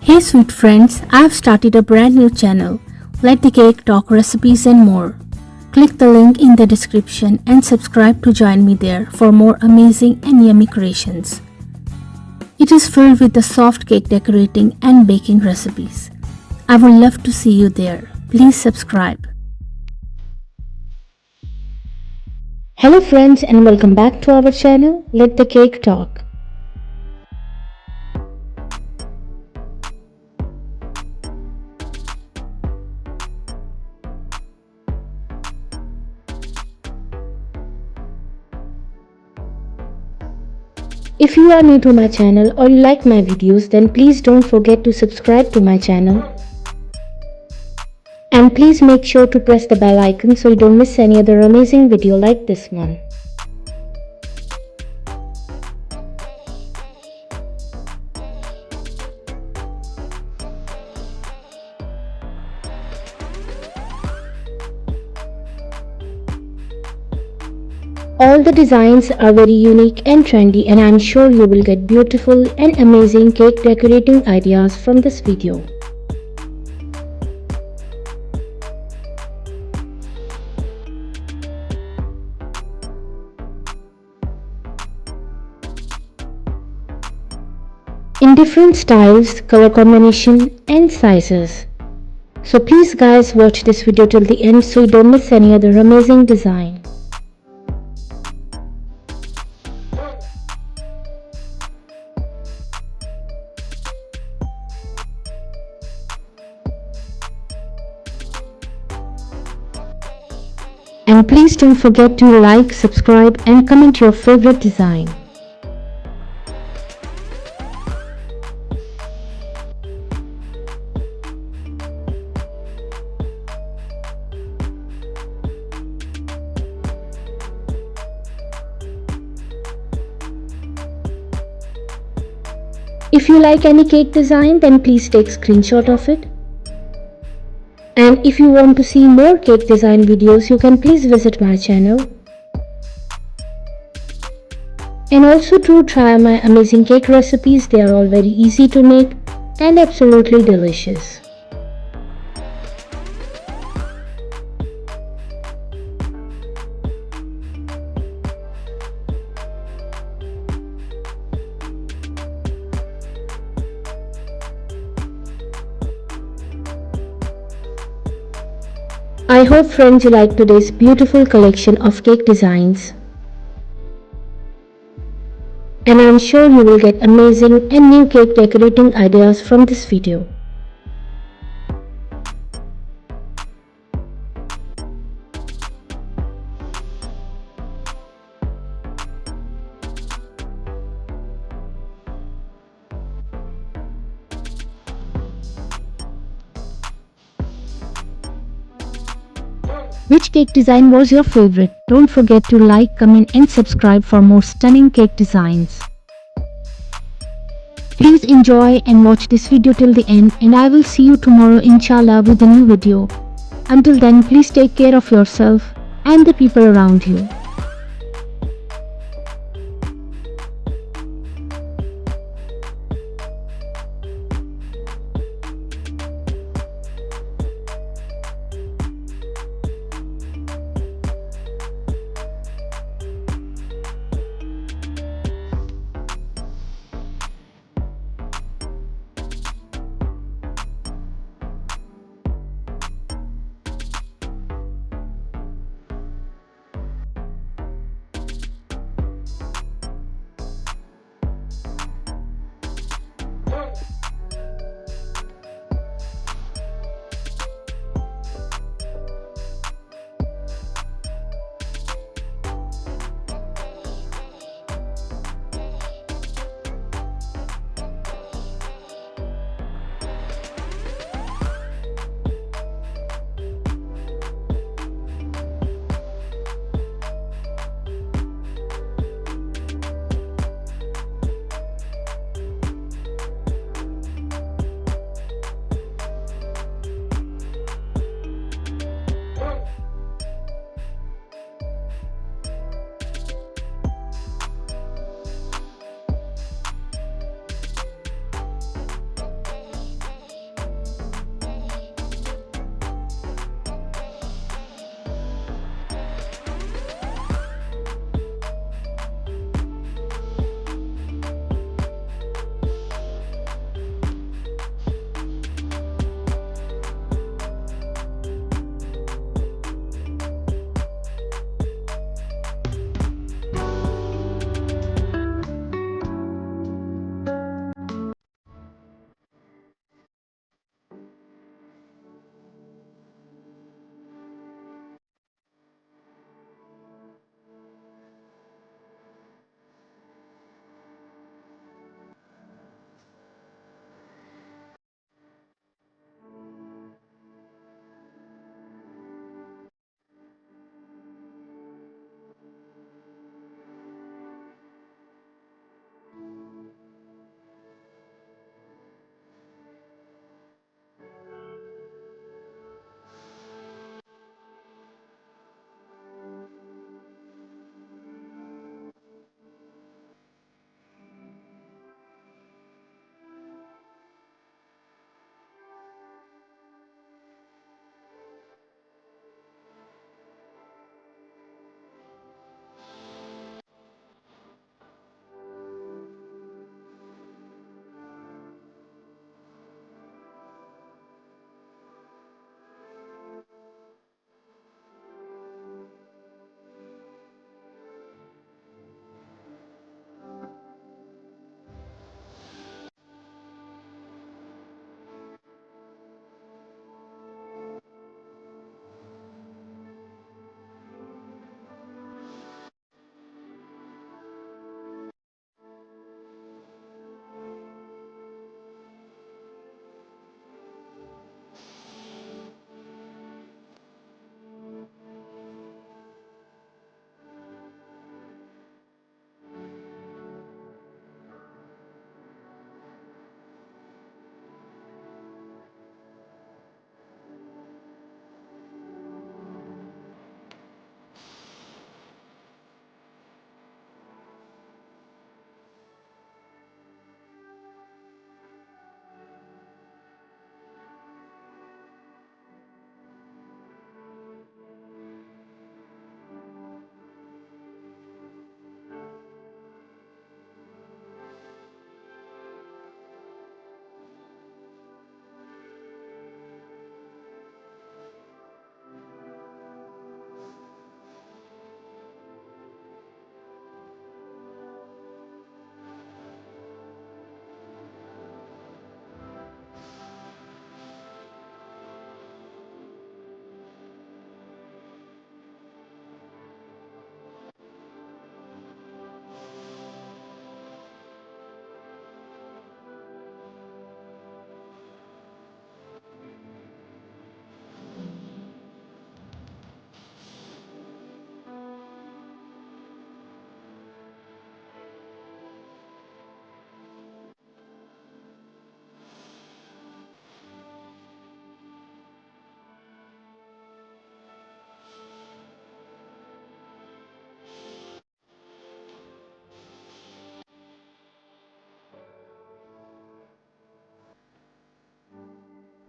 Hey sweet friends, I have started a brand new channel. Let the cake talk recipes and more. Click the link in the description and subscribe to join me there for more amazing and yummy creations. It is filled with the soft cake decorating and baking recipes. I would love to see you there. Please subscribe. Hello friends and welcome back to our channel, Let the Cake Talk. If you are new to my channel or you like my videos, then please don't forget to subscribe to my channel. And please make sure to press the bell icon so you don't miss any other amazing video like this one. All the designs are very unique and trendy, and I'm sure you will get beautiful and amazing cake decorating ideas from this video. In different styles, color combination and sizes. So please guys watch this video till the end so you don't miss any other amazing design. And please don't forget to like, subscribe and comment your favorite design. If you like any cake design, then please take screenshot of it. And if you want to see more cake design videos, you can please visit my channel. And also do try my amazing cake recipes. They are all very easy to make and absolutely delicious. I hope friends you like today's beautiful collection of cake designs. And I'm sure you will get amazing and new cake decorating ideas from this video. Which cake design was your favorite? Don't forget to like, comment and subscribe for more stunning cake designs. Please enjoy and watch this video till the end, and I will see you tomorrow inshallah with a new video. Until then, please take care of yourself and the people around you.